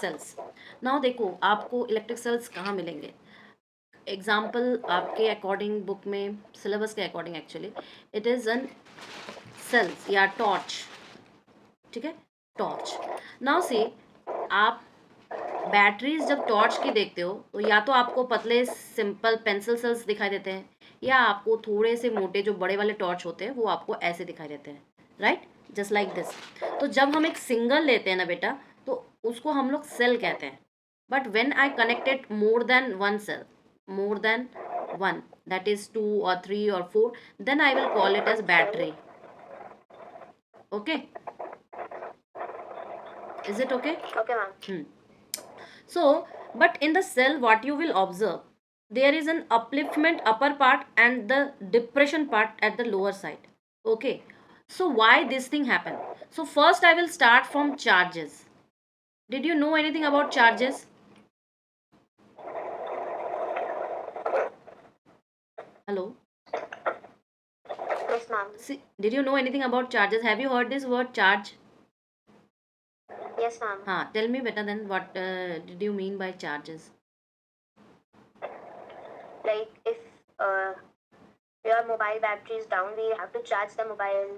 Sales. Now देखो आपको electric sales कहाँ मिलेंगे। एग्जाम्पल आपके अकॉर्डिंग बुक में, सिलेबस के according actually it is an cells या टॉर्च, ठीक है, टॉर्च। नाउ से आप बैटरीज जब टॉर्च की देखते हो तो या तो आपको पतले सिंपल पेंसिल सेल्स दिखाई देते हैं, या आपको थोड़े से मोटे जो बड़े वाले टॉर्च होते हैं वो आपको ऐसे दिखाई देते हैं, राइट, जस्ट लाइक दिस। तो जब हम एक सिंगल लेते हैं ना बेटा, तो उसको हम लोग सेल कहते हैं। But when I connected more than one cell, more than one, that is 2 or 3 or 4, then I will call it as battery. Okay, is it okay? Okay, ma'am. So but in the cell what you will observe, there is an upliftment upper part and the depression part at the lower side. Okay, so why this thing happen? So first I will start from charges. Did you know anything about charges? Hello. Yes, ma'am. See, did you know anything about charges? Have you heard this word charge? Yes, ma'am. Tell me better then, what did you mean by charges? Like if your mobile battery is down, we have to charge the mobile,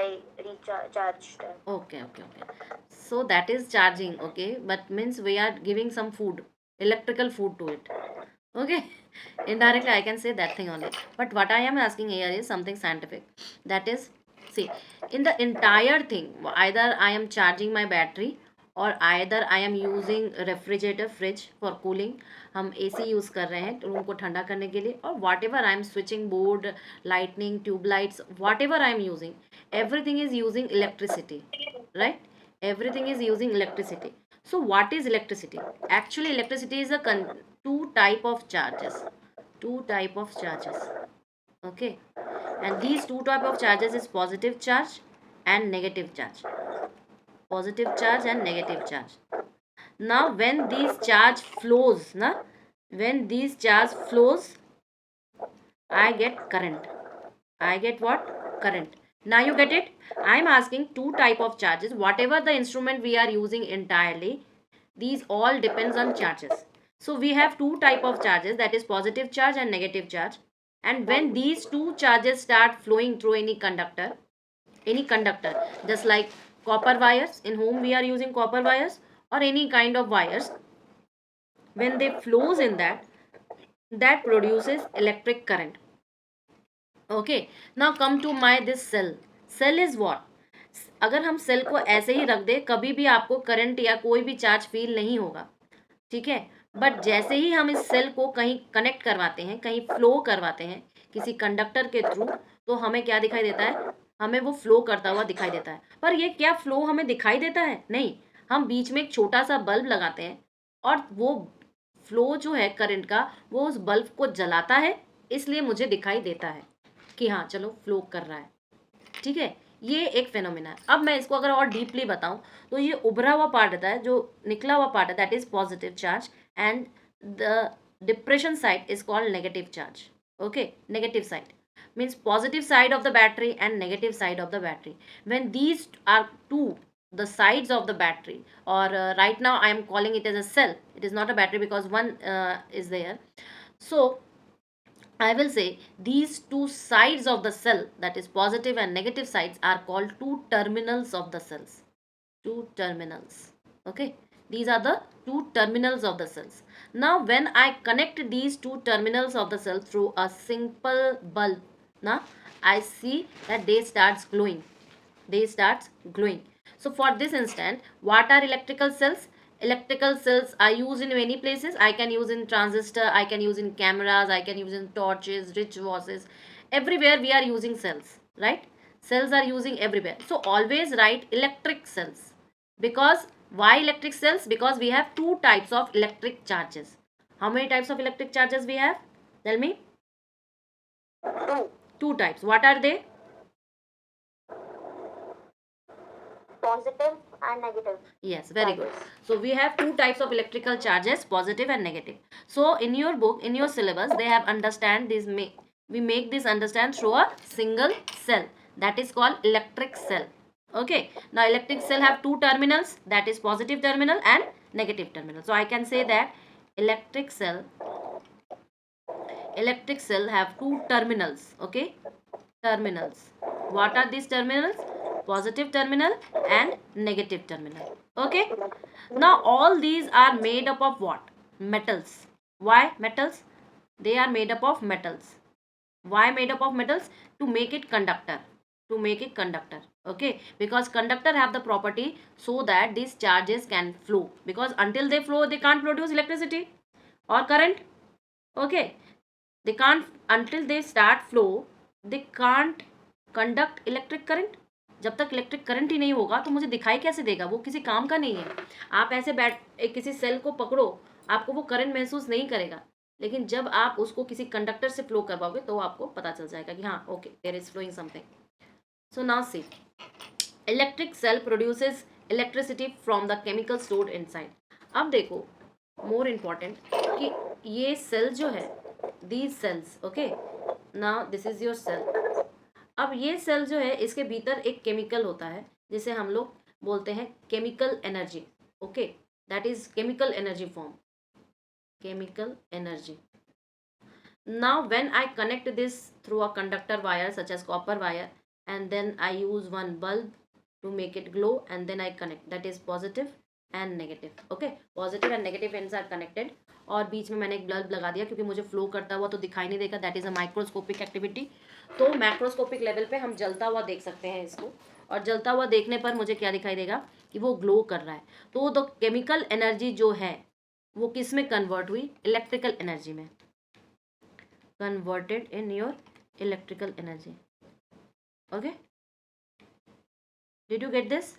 like recharge them. Okay. So that is charging, okay, but means we are giving some food, electrical food to it. Okay, indirectly I can say that thing only. But what I am asking here is something scientific. That is, see, in the entire thing, either I am charging my battery or either I am using refrigerator, fridge for cooling. हम AC use कर रहे हैं room को ठंडा करने के लिए, और what ever I am switching board, lightning, tube lights, what ever I am using, everything is using electricity, right? Everything is using electricity. So what is electricity? Actually electricity is a two type of charges, okay, and these two type of charges is positive charge and negative charge, positive charge and negative charge. Now when these charge flows, when these charge flows, I get current. I get what? Current. Now you get it? I am asking two type of charges. Whatever the instrument we are using entirely, these all depends on charges. So we have two type of charges, that is positive charge and negative charge. And when these two charges start flowing through any conductor, just like copper wires, in whom we are using copper wires, or any kind of wires, when they flows in that produces electric current. Okay, now come to my this cell. Cell is what? अगर हम cell को ऐसे ही रख दें, कभी भी आपको current या कोई भी चार्ज फील नहीं होगा, ठीक है. बट जैसे ही हम इस सेल को कहीं कनेक्ट करवाते हैं, कहीं फ्लो करवाते हैं किसी कंडक्टर के थ्रू, तो हमें क्या दिखाई देता है? हमें वो फ्लो करता हुआ दिखाई देता है. पर ये क्या फ्लो हमें दिखाई देता है? नहीं. हम बीच में एक छोटा सा बल्ब लगाते हैं और वो फ्लो जो है करंट का, वो उस बल्ब को जलाता है, इसलिए मुझे दिखाई देता है कि हाँ चलो फ्लो कर रहा है, ठीक है. ये एक फेनोमेना है. अब मैं इसको अगर और डीपली बताऊं, तो ये उभरा हुआ पार्ट रहता है, जो निकला हुआ पार्ट है, that is positive charge, and the depression side is called negative charge. Okay, negative side means positive side of the battery and negative side of the battery. When these are two, the sides of the battery, or right now I am calling it as a cell, it is not a battery because one is there. So I will say these two sides of the cell, that is positive and negative sides, are called two terminals of the cells. Two terminals. Okay. These are the two terminals of the cells. Now when I connect these two terminals of the cell through a simple bulb, now I see that they starts glowing. So for this instant, what are electrical cells? Electrical cells are used in many places. I can use in transistor, I can use in cameras, I can use in torches, rich watches. Everywhere we are using cells, right? Cells are using everywhere. So always write electric cells. Because why electric cells? Because we have two types of electric charges. How many types of electric charges we have? Tell me. Two types. What are they? Positive and negative. Yes, very good. So we have two types of electrical charges, positive and negative. So in your book, in your syllabus, they have understand this. We make this understand through a single cell, that is called electric cell. Okay. Now electric cell have two terminals, that is positive terminal and negative terminal. So I can say that electric cell have two terminals. Okay, terminals. What are these terminals? Positive terminal and negative terminal. Okay, now all these are made up of what? Metals. Why metals? They are made up of metals. Why made up of metals? To make it conductor. To make it conductor. Okay, because conductor have the property so that these charges can flow, because until they flow they can't produce electricity or current. Okay, they can't, until they start flow they can't conduct electric current. जब तक electric current ही नहीं होगा तो मुझे दिखाई कैसे देगा, वो किसी काम का नहीं है. आप ऐसे एक किसी सेल को पकड़ो, आपको वो करंट महसूस नहीं करेगा, लेकिन जब आप उसको किसी कंडक्टर से फ्लो करवाओगे तो आपको पता चल जाएगा कि हाँ okay there is flowing something. So now see, electric cell produces electricity from the chemical stored inside. अब देखो मोर इम्पॉर्टेंट कि ये सेल जो है, these cells, okay, now this is your cell. अब ये सेल जो है इसके भीतर एक केमिकल होता है जिसे हम लोग बोलते हैं chemical energy. Okay, that is chemical energy form, chemical energy. Now when I connect this through a conductor wire such as copper wire, and then I use one bulb to make it glow, and then I connect, that is positive and negative. Okay, positive and negative ends are connected. और बीच में मैंने एक bulb लगा दिया क्योंकि मुझे flow करता हुआ तो दिखाई नहीं देगा, that is a microscopic activity. तो मैक्रोस्कोपिक लेवल पे हम जलता हुआ देख सकते हैं इसको, और जलता हुआ देखने पर मुझे क्या दिखाई देगा कि वो ग्लो कर रहा है. तो द केमिकल एनर्जी जो है वो किस में कन्वर्ट हुई? इलेक्ट्रिकल एनर्जी में. Converted in your electrical energy. Okay, did you get this?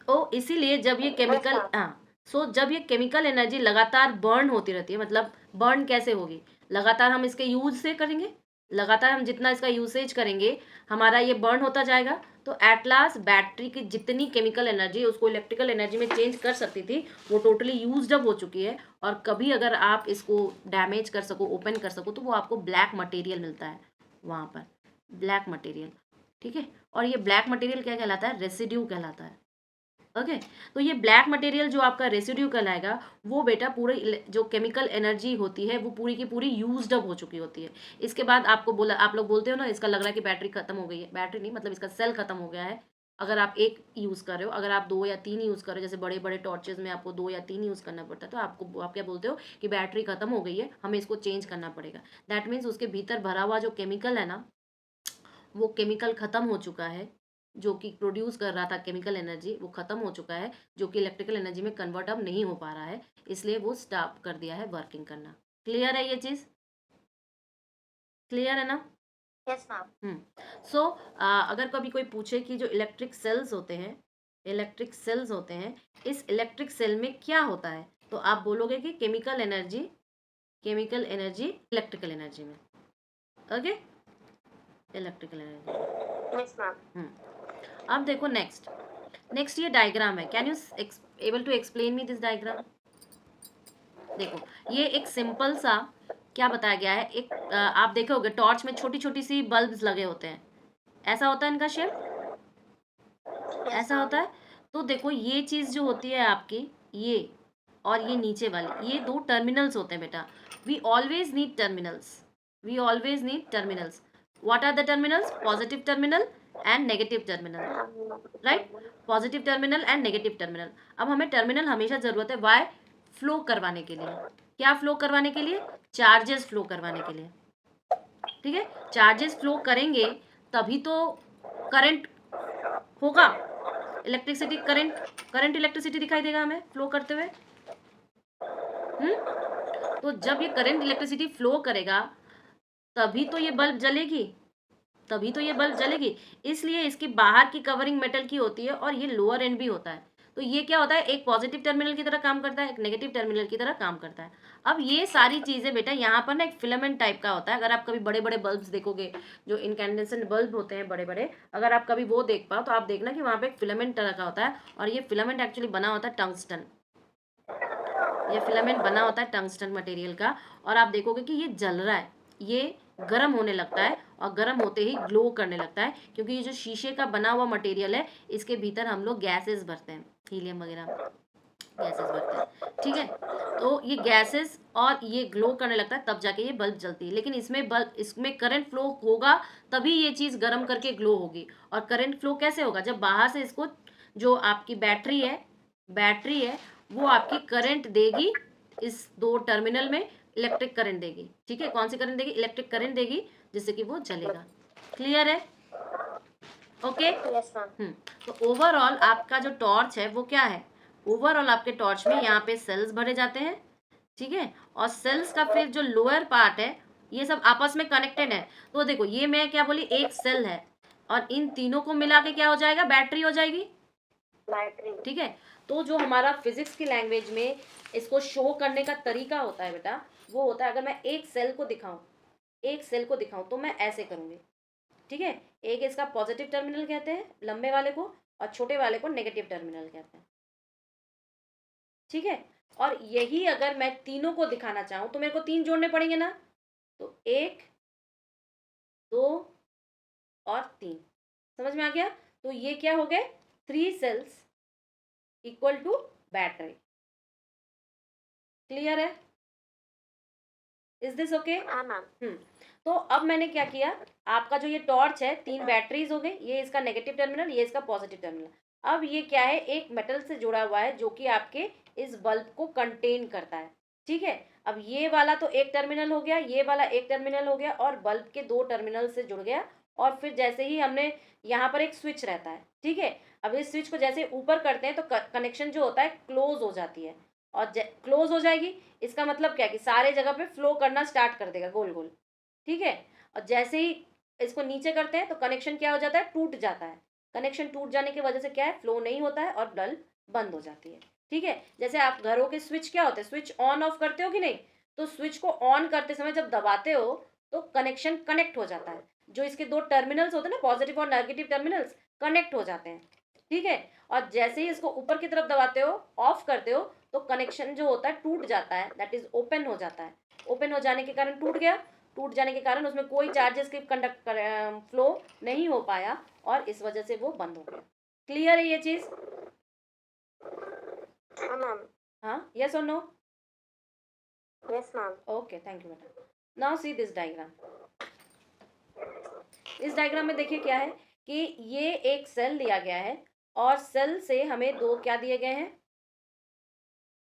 ओ इसीलिए जब ये केमिकल, हाँ, सो जब ये केमिकल एनर्जी लगातार बर्न होती रहती है, मतलब बर्न कैसे होगी? लगातार हम इसके यूज से करेंगे, लगातार हम जितना इसका यूसेज करेंगे हमारा ये बर्न होता जाएगा. तो एट लास्ट बैटरी की जितनी केमिकल एनर्जी उसको इलेक्ट्रिकल एनर्जी में चेंज कर सकती थी वो टोटली यूज्ड अप हो चुकी है. और कभी अगर आप इसको डैमेज कर सको, ओपन कर सको, तो वो आपको ब्लैक मटेरियल मिलता है वहाँ पर, ब्लैक मटेरियल. ठीक है, और ये ब्लैक मटेरियल क्या कहलाता है? रेसिड्यू कहलाता है. ओके, तो ये ब्लैक मटेरियल जो आपका रेसिड्यू कहलाएगा वो बेटा पूरे जो केमिकल एनर्जी होती है वो पूरी की पूरी यूज्ड अप हो चुकी होती है. इसके बाद आपको बोला, आप लोग बोलते हो ना इसका लग रहा है कि बैटरी खत्म हो गई है. बैटरी नहीं, मतलब इसका सेल खत्म हो गया है. अगर आप एक यूज़ कर रहे हो, अगर आप 2 या 3 यूज़ कर रहे हो, जैसे बड़े बड़े टॉर्चेज में आपको 2 या 3 यूज़ करना पड़ता है, तो आपको, आप क्या बोलते हो कि बैटरी खत्म हो गई है, हमें इसको चेंज करना पड़ेगा. दैट मीन्स उसके भीतर भरा हुआ जो केमिकल है ना, वो केमिकल खत्म हो चुका है, जो कि प्रोड्यूस कर रहा था केमिकल एनर्जी, वो खत्म हो चुका है, जो कि इलेक्ट्रिकल एनर्जी में कन्वर्ट अब नहीं हो पा रहा है, इसलिए वो स्टॉप कर दिया है वर्किंग करना. क्लियर है ये चीज़? क्लियर है ना? Yes ma'am. सो अगर कभी कोई पूछे कि जो इलेक्ट्रिक सेल्स होते हैं, इलेक्ट्रिक सेल्स होते हैं, इस इलेक्ट्रिक सेल में क्या होता है, तो आप बोलोगे कि केमिकल एनर्जी इलेक्ट्रिकल एनर्जी में. Okay, electrical energy. Yes ma'am. अब देखो नेक्स्ट ये डायग्राम है. Can you able to explain me this diagram? देखो ये एक सिंपल सा क्या बताया गया है, एक आप देखोगे टॉर्च में छोटी छोटी सी बल्ब्स लगे होते हैं, ऐसा होता है इनका शेप, ऐसा होता है. तो देखो ये चीज़ जो होती है आपकी, ये और ये नीचे वाली, ये 2 टर्मिनल्स होते हैं बेटा. We always need terminals, we always need terminals. What are the terminals? Positive terminal and negative terminal, right? Positive terminal and negative terminal. अब हमें टर्मिनल हमेशा ज़रूरत है, वाई? फ्लो करवाने के लिए. क्या फ्लो करवाने के लिए? चार्जेस फ्लो करवाने के लिए. ठीक है, चार्जेस फ्लो करेंगे तभी तो करंट होगा, इलेक्ट्रिसिटी, करंट इलेक्ट्रिसिटी दिखाई देगा हमें फ्लो करते हुए. तो जब ये करंट इलेक्ट्रिसिटी फ्लो करेगा तभी तो ये बल्ब जलेगी, तभी तो ये बल्ब जलेगी. इसलिए इसकी बाहर की कवरिंग मेटल की होती है और ये लोअर एंड भी होता है. तो ये क्या होता है, एक पॉजिटिव टर्मिनल की तरह काम करता है, एक नेगेटिव टर्मिनल की तरह काम करता है. अब ये सारी चीज़ें बेटा यहाँ पर ना एक फिलामेंट टाइप का होता है. अगर आप कभी बड़े बड़े बल्ब्स देखोगे, जो इनकैंडेसेंट बल्ब होते हैं बड़े बड़े, अगर आप कभी वो देख पाओ तो आप देखना कि वहाँ पे एक फिलामेंट तरह का होता है, और ये फिलामेंट एक्चुअली बना होता है टंगस्टन. ये फिलामेंट बना होता है टंगस्टन मटेरियल का, और आप देखोगे कि ये जल रहा है, ये गर्म होने लगता है, और गर्म होते ही ग्लो करने लगता है, क्योंकि ये जो शीशे का बना हुआ मटेरियल है इसके भीतर हम लोग गैसेस भरते हैं, हीलियम वगैरह. गैसेस बढ़ते हैं, ठीक है। तो ये गैसेस और ये ग्लो करने लगता है, तब जाके ये बल्ब जलती है। लेकिन इसमें करंट फ्लो होगा, तभी ये चीज़ गर्म करके ग्लो होगी। और करंट फ्लो कैसे होगा? जब बाहर से इसको, जो आपकी बैटरी है वो आपकी करंट देगी, इस दो टर्मिनल में इलेक्ट्रिक करंट देगी, ठीक है। कौन सी करंट देगी? इलेक्ट्रिक करंट देगी, जिससे कि वो जलेगा। क्लियर है? ओके। Yes ma'am. तो ओवरऑल आपका जो टॉर्च है वो क्या है? ओवरऑल आपके टॉर्च में यहाँ पे सेल्स भरे जाते हैं, ठीक है। और सेल्स का फिर जो लोअर पार्ट है, ये सब आपस में कनेक्टेड है। तो देखो, ये मैं क्या बोली, एक सेल है, और इन तीनों को मिला के क्या हो जाएगा? बैटरी हो जाएगी, बैटरी। ठीक है। तो जो हमारा फिजिक्स की लैंग्वेज में इसको शो करने का तरीका होता है बेटा, वो होता है, अगर मैं एक सेल को दिखाऊं तो मैं ऐसे करूंगी, ठीक है। एक इसका पॉजिटिव टर्मिनल कहते हैं लंबे वाले को, और छोटे वाले को नेगेटिव टर्मिनल कहते हैं, ठीक है। और यही अगर मैं तीनों को दिखाना चाहूं तो मेरे को तीन जोड़ने पड़ेंगे ना। तो एक, दो और तीन, समझ में आ गया? तो ये क्या हो गए? 3 cells equal to battery. Clear है? Is this okay? हाँ मैम। तो अब मैंने क्या किया, आपका जो ये टॉर्च है, 3 बैटरीज हो गई, ये इसका नेगेटिव टर्मिनल, ये इसका पॉजिटिव टर्मिनल। अब ये क्या है? एक मेटल से जुड़ा हुआ है, जो कि आपके इस बल्ब को कंटेन करता है, ठीक है। अब ये वाला तो एक टर्मिनल हो गया, ये वाला एक टर्मिनल हो गया, और बल्ब के 2 टर्मिनल से जुड़ गया। और फिर जैसे ही हमने, यहाँ पर एक स्विच रहता है, ठीक है। अब इस स्विच को जैसे ऊपर करते हैं तो कनेक्शन जो होता है क्लोज हो जाती है, और क्लोज हो जाएगी, इसका मतलब क्या है कि सारे जगह पे फ्लो करना स्टार्ट कर देगा गोल गोल, ठीक है। और जैसे ही इसको नीचे करते हैं तो कनेक्शन क्या हो जाता है? टूट जाता है। कनेक्शन टूट जाने की वजह से क्या है? फ्लो नहीं होता है और बल्ब बंद हो जाती है, ठीक है। जैसे आप घरों के स्विच क्या होते हैं? स्विच ऑन ऑफ करते हो कि नहीं? तो स्विच को ऑन करते समय जब दबाते हो तो कनेक्शन कनेक्ट हो जाता है, जो इसके 2 टर्मिनल्स होते हैं ना, पॉजिटिव और नेगेटिव टर्मिनल्स, कनेक्ट हो जाते हैं, ठीक है। और जैसे ही इसको ऊपर की तरफ दबाते हो, ऑफ करते हो, तो कनेक्शन जो होता है टूट जाता है, दैट इज ओपन हो जाता है। ओपन हो जाने के कारण टूट गया, टूट जाने के कारण उसमें कोई चार्जेस की कंडक्ट फ्लो नहीं हो पाया, और इस वजह से वो बंद हो गया। क्लियर है ये चीज? हाँ मैम। हाँ, यस और no? Yes ma'am. Okay, thank you बेटा। Now see this diagram. इस डायग्राम में देखिए क्या है कि ये एक सेल दिया गया है, और सेल से हमें दो क्या दिए गए हैं?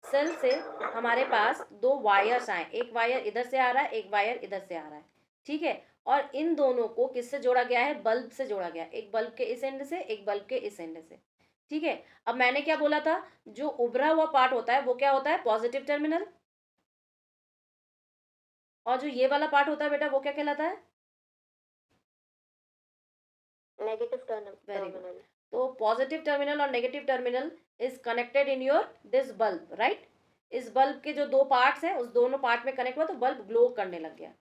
सेल से हमारे पास 2 वायर्स आए, एक वायर इधर से आ रहा है, एक वायर इधर से आ रहा है, ठीक है। और इन दोनों को किससे जोड़ा गया है? बल्ब से जोड़ा गया, एक बल्ब के इस एंड से, एक बल्ब के इस एंड से, ठीक है। अब मैंने क्या बोला था? जो उभरा हुआ पार्ट होता है वो क्या होता है? Positive terminal. और जो ये वाला पार्ट होता है बेटा, वो क्या कहलाता है? Negative very good. टर्मिनल। तो पॉजिटिव टर्मिनल और negative terminal is connected in your this bulb, right. इस बल्ब के जो 2 पार्ट्स हैं, उस दोनों पार्ट में कनेक्ट हुआ तो बल्ब ग्लो करने लग गया,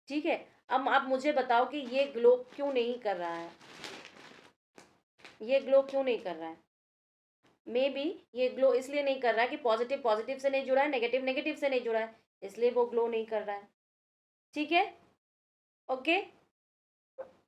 ठीक है। अब आप मुझे बताओ कि ये ग्लो क्यों नहीं कर रहा है? ये ग्लो क्यों नहीं कर रहा है? मे बी ये ग्लो इसलिए नहीं कर रहा है कि पॉजिटिव पॉजिटिव से नहीं जुड़ा है, नेगेटिव नेगेटिव से नहीं जुड़ा है, इसलिए वो ग्लो नहीं कर रहा है, ठीक है। ओके।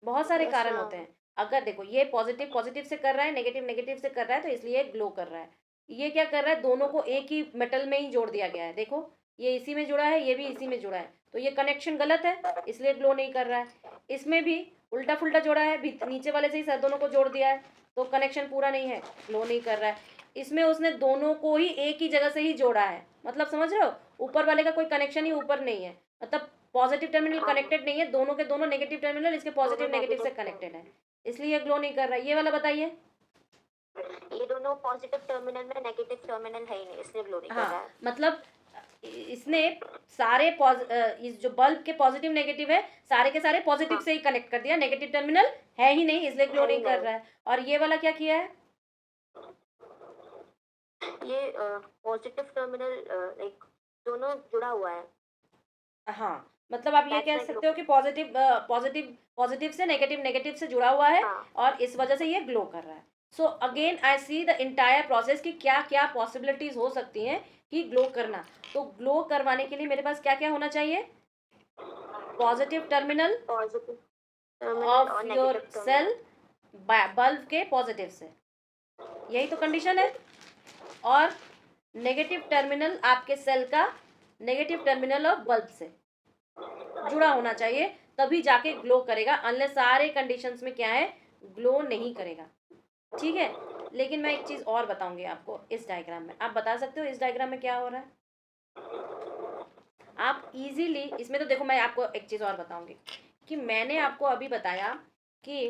बहुत सारे यस कारण मैम। होते हैं। अगर देखो, ये पॉजिटिव पॉजिटिव से कर रहा है, नेगेटिव नेगेटिव से कर रहा है, तो इसलिए ग्लो कर रहा है। ये क्या कर रहा है? दोनों को एक ही मेटल में ही जोड़ दिया गया है, देखो, ये इसी में जुड़ा है, ये भी इसी में जुड़ा है, तो ये कनेक्शन गलत है, इसलिए ग्लो नहीं कर रहा है। इसमें भी उल्टा फुल्टा जोड़ा है, नीचे वाले से ही सर दोनों को जोड़ दिया है, तो कनेक्शन पूरा नहीं है, ग्लो नहीं कर रहा है। इसमें उसने दोनों को ही एक ही जगह से ही जोड़ा है, मतलब समझ रहे हो? ऊपर वाले का कोई कनेक्शन ही ऊपर नहीं है, मतलब पॉजिटिव टर्मिनल कनेक्टेड नहीं है, दोनों के दोनों नेगेटिव टर्मिनल इसके पॉजिटिव दोनों नेगेटिव से नेगेटिव। कनेक्टेड है, इसलिए ये ग्लो नहीं कर रहा है। ये वाला बताइए। ये दोनों पॉजिटिव टर्मिनल में, नेगेटिव टर्मिनल है ही नहीं, इसलिए ग्लो नहीं कर हाँ, रहा है। मतलब इसने सारे इस जो बल्ब के पॉजिटिव नेगेटिव है, सारे के सारे पॉजिटिव हाँ। से ही कनेक्ट कर दिया, नेगेटिव टर्मिनल है ही नहीं, इसलिए ग्लो है ही नहीं कर नहीं। रहा है। और ये वाला क्या किया है? ये पॉजिटिव टर्मिनल लाइक दोनों जुड़ा हुआ है। हाँ, मतलब आप ये दैट्स कह वाई ग्लो। सकते हो कि पॉजिटिव पॉजिटिव पॉजिटिव से नेगेटिव नेगेटिव से जुड़ा हुआ है, हाँ। और इस वजह से ये ग्लो कर रहा है। So again I see the entire process कि क्या क्या पॉसिबिलिटीज हो सकती हैं कि ग्लो करना। तो ग्लो करवाने के लिए मेरे पास क्या क्या होना चाहिए? Positive terminal positive terminal of और your negative cell terminal. Bulb के पॉजिटिव से, यही तो कंडीशन है। और नेगेटिव टर्मिनल आपके सेल का नेगेटिव टर्मिनल ऑफ बल्ब से जुड़ा होना चाहिए, तभी जाके ग्लो करेगा, अनलेस सारे कंडीशंस में क्या है, ग्लो नहीं करेगा। ठीक है, लेकिन मैं एक चीज और बताऊंगी आपको इस डायग्राम में। आप बता सकते हो इस डायग्राम में क्या हो रहा है? आप इजीली इसमें, तो देखो मैं आपको एक चीज और बताऊंगी कि मैंने आपको अभी बताया कि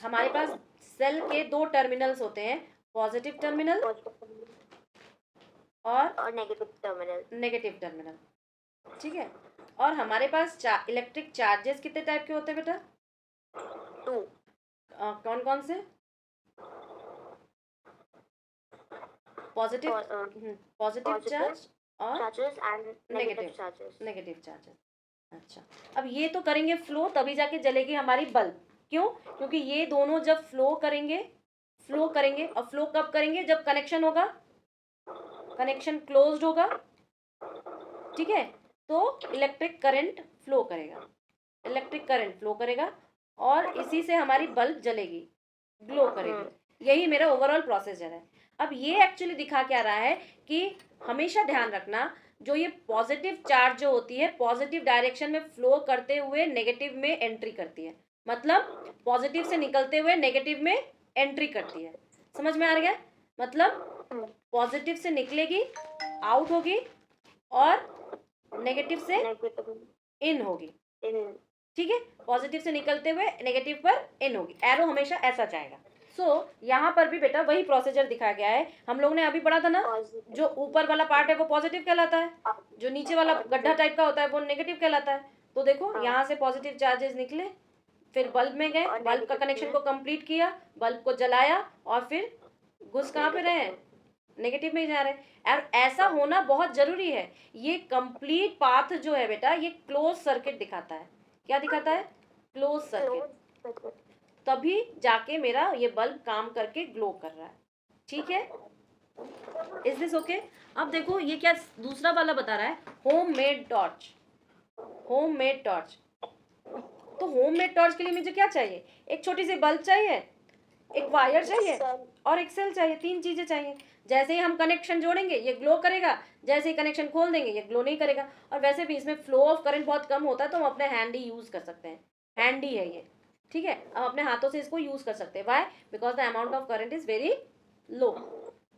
हमारे पास सेल के दो टर्मिनल्स होते हैं, पॉजिटिव टर्मिनल और नेगेटिव टर्मिनल। ठीक है, और हमारे पास इलेक्ट्रिक चार्जेस कितने टाइप के होते हैं बेटा? 2। कौन कौन से? पॉजिटिव चार्ज और charges and negative charges. Negative charges. अच्छा, अब ये तो करेंगे फ्लो, तभी जाके जलेगी हमारी बल्ब। क्यों? क्योंकि ये दोनों जब फ्लो करेंगे और फ्लो कब करेंगे? जब कनेक्शन होगा, कनेक्शन क्लोज्ड होगा। ठीक है, तो इलेक्ट्रिक करंट फ्लो करेगा और इसी से हमारी बल्ब जलेगी, ग्लो करेगी। यही मेरा ओवरऑल प्रोसीजर है। अब ये एक्चुअली दिखा क्या रहा है कि हमेशा ध्यान रखना, जो ये पॉजिटिव चार्ज जो होती है पॉजिटिव डायरेक्शन में फ्लो करते हुए नेगेटिव में एंट्री करती है, मतलब पॉजिटिव से निकलते हुए नेगेटिव में एंट्री करती है। समझ में आ गया? मतलब पॉजिटिव से निकलेगी, आउट होगी, और नेगेटिव से इन होगी। ठीक है, पॉजिटिव से निकलते हुए नेगेटिव पर इन होगी, एरो हमेशा ऐसा जाएगा। यहाँ पर भी बेटा वही प्रोसीजर दिखाया गया है। हम लोग ने अभी पढ़ा था ना, जो ऊपर वाला पार्ट है वो पॉजिटिव कहलाता है, जो नीचे वाला गड्ढा टाइप का होता है वो नेगेटिव कहलाता है। तो देखो यहाँ से पॉजिटिव चार्जेस निकले, फिर बल्ब में गए, बल्ब का कनेक्शन को कंप्लीट किया, बल्ब को जलाया, और फिर घुस कहाँ पे रहे हैं? नेगेटिव में ही जा रहे हैं। और ऐसा होना बहुत जरूरी है। ये कंप्लीट पाथ जो है बेटा, ये क्लोज सर्किट दिखाता है। क्या दिखाता है? Close circuit. तभी जाके मेरा ये बल्ब काम करके ग्लो कर रहा है। ठीक है, इज दिस ओके? अब देखो ये क्या दूसरा वाला बता रहा है, होम मेड टॉर्च। तो होम मेड टॉर्च के लिए मुझे क्या चाहिए? एक छोटी सी बल्ब चाहिए, एक वायर चाहिए, और एक सेल चाहिए। 3 चीजें चाहिए। जैसे ही हम कनेक्शन जोड़ेंगे ये ग्लो करेगा, जैसे ही कनेक्शन खोल देंगे ये ग्लो नहीं करेगा। और वैसे भी इसमें फ्लो ऑफ करंट बहुत कम होता है, तो हम अपने हैंडी यूज कर सकते हैं। हैंडी है ये। ठीक है, हम अपने हाथों से इसको यूज कर सकते हैं। Why? Because the amount of current is very low.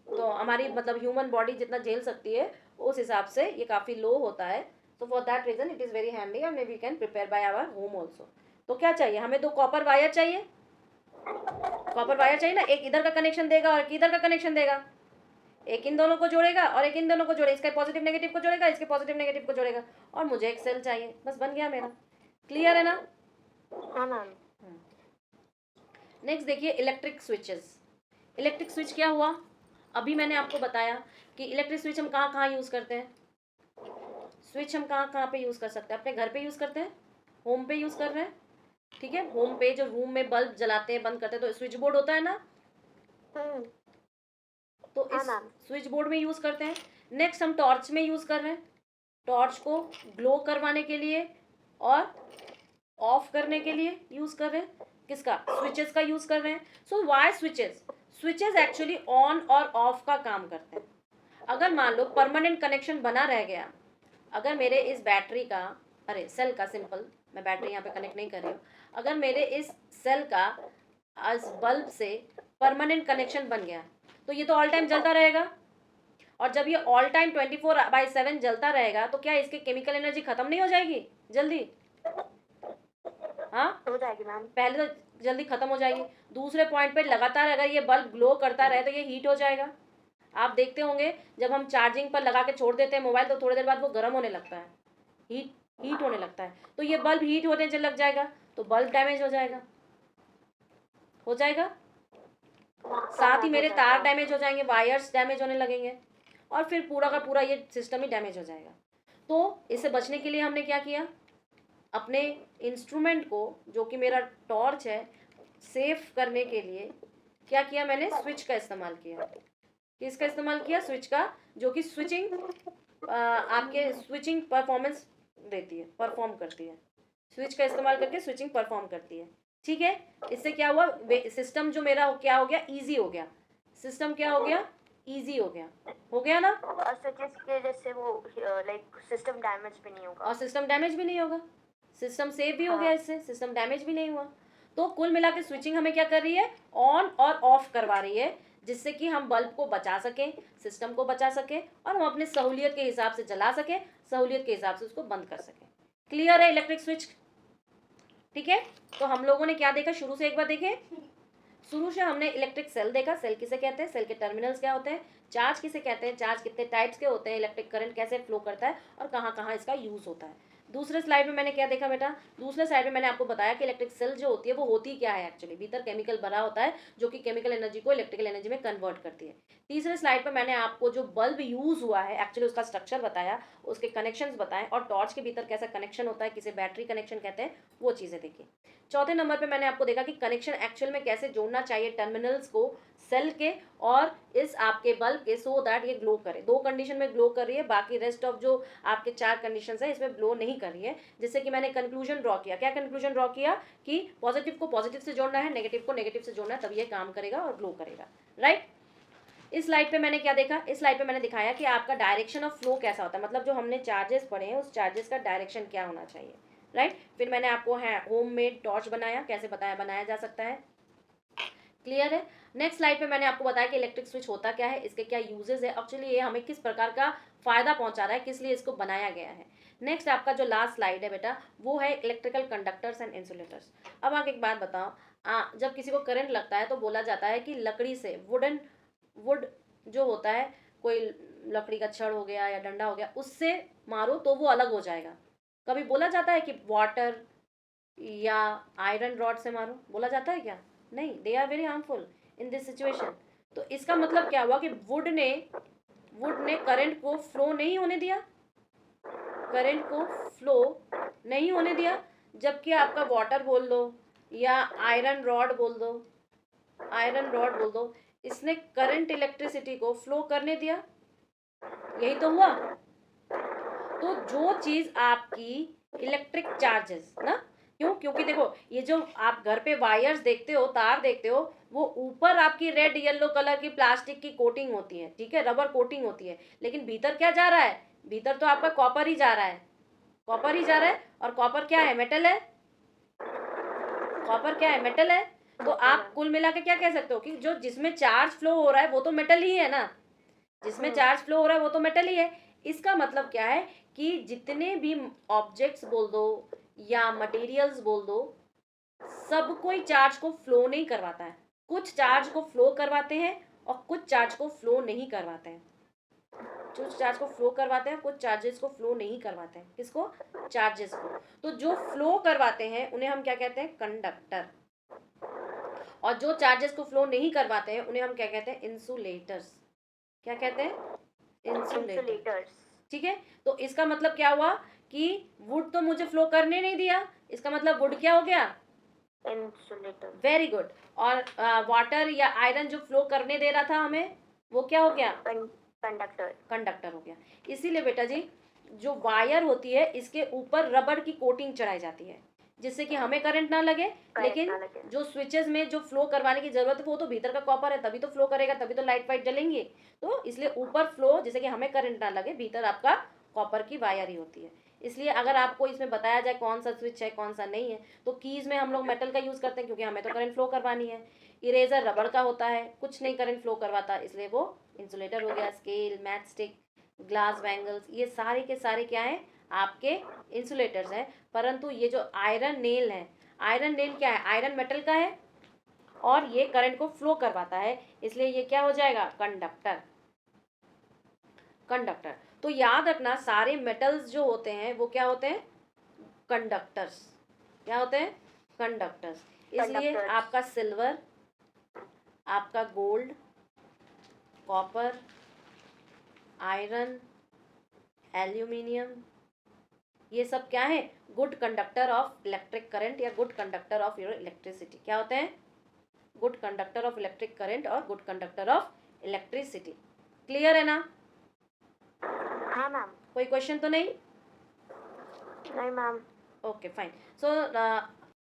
तो हमारी मतलब ह्यूमन बॉडी जितना झेल सकती है उस हिसाब से ये काफी लो होता है। तो for that reason it is very handy, and we can prepare by our home also. तो क्या चाहिए हमें? 2 कॉपर वायर चाहिए। ना, एक इधर का कनेक्शन देगा और एक इधर का कनेक्शन देगा। एक इन दोनों को जोड़ेगा और एक इन दोनों को जोड़ेगा, इसके पॉजिटिव नेगेटिव को जोड़ेगा, इसके पॉजिटिव नेगेटिव को जोड़ेगा, और मुझे एक सेल चाहिए। बस बन गया मेरा। क्लियर है ना? हाँ मैम। नेक्स्ट देखिए, इलेक्ट्रिक स्विचेस। इलेक्ट्रिक स्विच क्या हुआ? अभी मैंने आपको बताया कि इलेक्ट्रिक स्विच हम कहाँ कहाँ यूज करते हैं। स्विच हम कहाँ कहाँ पे यूज कर सकते हैं? अपने घर पे यूज करते हैं, होम पे यूज कर रहे हैं। ठीक है, होम पे जो रूम में बल्ब जलाते हैं बंद करते हैं तो स्विच बोर्ड होता है ना, तो इस स्विच बोर्ड में यूज करते हैं। नेक्स्ट हम टॉर्च में यूज कर रहे हैं, टॉर्च को ग्लो करवाने के लिए और ऑफ करने के लिए यूज कर रहे हैं। किसका? स्विचेस का यूज कर रहे हैं। So why switches? Switches actually on और ऑफ का काम करते हैं। अगर मान लो परमानेंट कनेक्शन बना रह गया, अगर मेरे इस बैटरी का, अरे सेल का, सिंपल, मैं बैटरी यहाँ पे कनेक्ट नहीं कर रही हूँ, अगर मेरे इस सेल का इस बल्ब से परमानेंट कनेक्शन बन गया तो ये तो ऑल टाइम जलता रहेगा। और जब ये ऑल टाइम 24/7 जलता रहेगा तो क्या इसकी केमिकल एनर्जी खत्म नहीं हो जाएगी जल्दी? हाँ, हो जाएगी मैम। पहले तो जल्दी खत्म हो जाएगी। दूसरे पॉइंट पे लगातार अगर ये बल्ब ग्लो करता रहे तो ये हीट हो जाएगा। आप देखते होंगे जब हम चार्जिंग पर लगा के छोड़ देते हैं मोबाइल तो थोड़ी देर बाद वो गर्म होने लगता है, हीट होने लगता है। तो ये बल्ब हीट होने लग जाएगा तो बल्ब डैमेज हो जाएगा। साथ ही मेरे तार डैमेज हो जाएंगे, वायर्स डैमेज होने लगेंगे, और फिर पूरा का पूरा ये सिस्टम ही डैमेज हो जाएगा। तो इससे बचने के लिए हमने क्या किया? अपने इंस्ट्रूमेंट को, जो कि मेरा टॉर्च है, सेफ करने के लिए क्या किया? मैंने स्विच का इस्तेमाल किया। किसका इस्तेमाल किया? स्विच का, जो कि स्विचिंग आपके स्विचिंग परफॉर्मेंस परफॉर्म करती है। स्विच का इस्तेमाल करके स्विचिंग परफॉर्म करती है। ठीक है, इससे क्या हुआ? सिस्टम जो मेरा क्या हो गया? ईजी हो गया। सिस्टम क्या हो गया? इजी हो गया ना। और स्विचेस की वजह से वो लाइक सिस्टम डैमेज भी नहीं और होगा। सिस्टम डैमेज भी नहीं होगा, सिस्टम सेव भी हो गया, हाँ। इससे सिस्टम डैमेज भी नहीं हुआ। तो कुल मिला के स्विचिंग हमें क्या कर रही है, ऑन और ऑफ करवा रही है, जिससे कि हम बल्ब को बचा सकें, सिस्टम को बचा सकें, और हम अपने सहूलियत के हिसाब से जला सकें, सहूलियत के हिसाब से उसको बंद कर सकें। क्लियर है इलेक्ट्रिक स्विच? ठीक है, तो हम लोगों ने क्या देखा, शुरू से एक बार देखें। शुरू से हमने इलेक्ट्रिक सेल देखा, सेल किसे कहते हैं, सेल के टर्मिनल्स क्या होते हैं, चार्ज किसे कहते हैं, चार्ज कितने टाइप्स के होते हैं, इलेक्ट्रिक करंट कैसे फ्लो करता है और कहाँ कहाँ इसका यूज होता है। दूसरे स्लाइड में मैंने क्या देखा बेटा, दूसरे स्लाइड में मैंने आपको बताया कि इलेक्ट्रिक सेल जो होती है वो होती क्या है, एक्चुअली भीतर केमिकल भरा होता है जो कि केमिकल एनर्जी को इलेक्ट्रिकल एनर्जी में कन्वर्ट करती है। तीसरे स्लाइड पर मैंने आपको जो बल्ब यूज हुआ है एक्चुअली उसका स्ट्रक्चर बताया, उसके कनेक्शंस बताएं, और टॉर्च के भीतर कैसा कनेक्शन होता है, किसे बैटरी कनेक्शन कहते हैं, वो चीज़ें देखी। चौथे नंबर पे मैंने आपको देखा कि कनेक्शन एक्चुअल में कैसे जोड़ना चाहिए टर्मिनल्स को सेल के और इस आपके बल्ब के, सो दैट ये ग्लो करे। दो कंडीशन में ग्लो कर रही है, बाकी रेस्ट ऑफ जो आपके चार कंडीशन है इसमें ग्लो नहीं कर रही है। जिससे कि मैंने कंक्लूजन ड्रॉ किया, क्या कंक्लूजन ड्रॉ किया कि पॉजिटिव को पॉजिटिव से जोड़ना है, नेगेटिव को नेगेटिव से जोड़ना है, तब ये काम करेगा और ग्लो करेगा। राइट। इस स्लाइड पे मैंने क्या देखा, इस स्लाइड पे मैंने दिखाया कि आपका डायरेक्शन ऑफ फ्लो कैसा होता है, मतलब जो हमने चार्जेस पढ़े हैं उस चार्जेस का डायरेक्शन क्या होना चाहिए। राइट। फिर मैंने आपको है होम मेड टॉर्च बनाया, कैसे बताया बनाया जा सकता है। क्लियर है। नेक्स्ट स्लाइड पे मैंने आपको बताया कि इलेक्ट्रिक स्विच होता क्या है, इसके क्या यूजेस है, एक्चुअली ये हमें किस प्रकार का फायदा पहुंचा रहा है, किस लिए इसको बनाया गया है। नेक्स्ट आपका जो लास्ट स्लाइड है बेटा वो है इलेक्ट्रिकल कंडक्टर्स एंड इंसुलेटर्स। अब आगे एक बात बताओ, जब किसी को करंट लगता है तो बोला जाता है कि लकड़ी से, वुड जो होता है, कोई लकड़ी का छड़ हो गया या डंडा हो गया, उससे मारो तो वो अलग हो जाएगा। कभी बोला जाता है कि वाटर या आयरन रॉड से मारो, बोला जाता है क्या? नहीं, they are very harmful in this situation. तो इसका मतलब क्या हुआ कि वुड ने करंट को फ्लो नहीं होने दिया, करंट को फ्लो नहीं होने दिया। जबकि आपका वाटर बोल दो या आयरन रॉड बोल दो, आयरन रॉड बोल दो, इसने करंट इलेक्ट्रिसिटी को फ्लो करने दिया। यही तो हुआ। तो जो चीज आपकी इलेक्ट्रिक चार्जेस ना, क्यों, क्योंकि देखो ये जो आप घर पे वायर्स देखते हो, तार देखते हो, वो ऊपर आपकी रेड येलो कलर की प्लास्टिक की कोटिंग होती है, ठीक है, रबर कोटिंग होती है, लेकिन भीतर क्या जा रहा है, भीतर तो आपका कॉपर ही जा रहा है, कॉपर ही जा रहा है। और कॉपर क्या है, मेटल है, कॉपर क्या है, मेटल है। तो आप कुल मिला के क्या कह सकते हो कि जो जिसमें चार्ज फ्लो हो रहा है वो तो मेटल ही है ना, जिसमें चार्ज फ्लो हो रहा है वो तो मेटल ही है। इसका मतलब क्या है कि जितने भी ऑब्जेक्ट्स बोल दो या मटेरियल्स बोल दो, सब कोई चार्ज को फ्लो नहीं करवाता है, कुछ चार्ज को फ्लो करवाते हैं और कुछ चार्ज को फ्लो नहीं करवाते हैं, कुछ चार्ज को फ्लो करवाते हैं, कुछ चार्जेस को फ्लो नहीं करवाते हैं। किसको? चार्जेस को। तो जो फ्लो करवाते हैं उन्हें हम क्या कहते हैं, कंडक्टर। और जो चार्जेस को फ्लो नहीं करवाते हैं उन्हें हम क्या कहते हैं, इंसुलेटर्स। क्या कहते हैं, इंसुलेटर। ठीक है। तो इसका मतलब क्या हुआ कि वुड तो मुझे फ्लो करने नहीं दिया, इसका मतलब वुड क्या हो गया, इंसुलेटर। Very good. और वाटर या आयरन जो फ्लो करने दे रहा था हमें, वो क्या हो गया, कंडक्टर। कंडक्टर हो गया। इसीलिए बेटा जी जो वायर होती है इसके ऊपर रबर की कोटिंग चढ़ाई जाती है, जिससे कि हमें करंट ना लगे, लेकिन जो स्विचेस में जो फ्लो करवाने की जरूरत है वो तो भीतर का कॉपर है, तभी तो फ्लो करेगा, तभी तो लाइट वाइट जलेंगे। तो इसलिए ऊपर फ्लो, जिससे कि हमें करंट ना लगे, भीतर आपका कॉपर की वायर ही होती है। इसलिए अगर आपको इसमें बताया जाए कौन सा स्विच है कौन सा नहीं है, तो कीज में हम लोग मेटल का यूज करते हैं क्योंकि हमें तो करंट फ्लो करवानी है। इरेजर रबड़ का होता है, कुछ नहीं करंट फ्लो करवाता, इसलिए वो इंसुलेटर हो गया। Scale, match stick, glass bangles, ये सारे के सारे क्या हैं, आपके इंसुलेटर्स हैं। परंतु ये जो आयरन नेल है, आयरन नेल क्या है, आयरन मेटल का है और ये करंट को फ्लो करवाता है, इसलिए ये क्या हो जाएगा, कंडक्टर। कंडक्टर। तो याद रखना सारे मेटल्स जो होते हैं वो क्या होते हैं, कंडक्टर्स। क्या होते हैं, कंडक्टर्स। इसलिए आपका सिल्वर, आपका गोल्ड, कॉपर, आयरन, एल्यूमिनियम, ये सब क्या है, good conductor of electric current या good conductor of your electricity. क्या होते हैं, good conductor of electric current और good conductor of electricity. Clear है ना? हाँ मैम। कोई क्वेश्चन तो नहीं? नहीं मैम। Okay fine. सो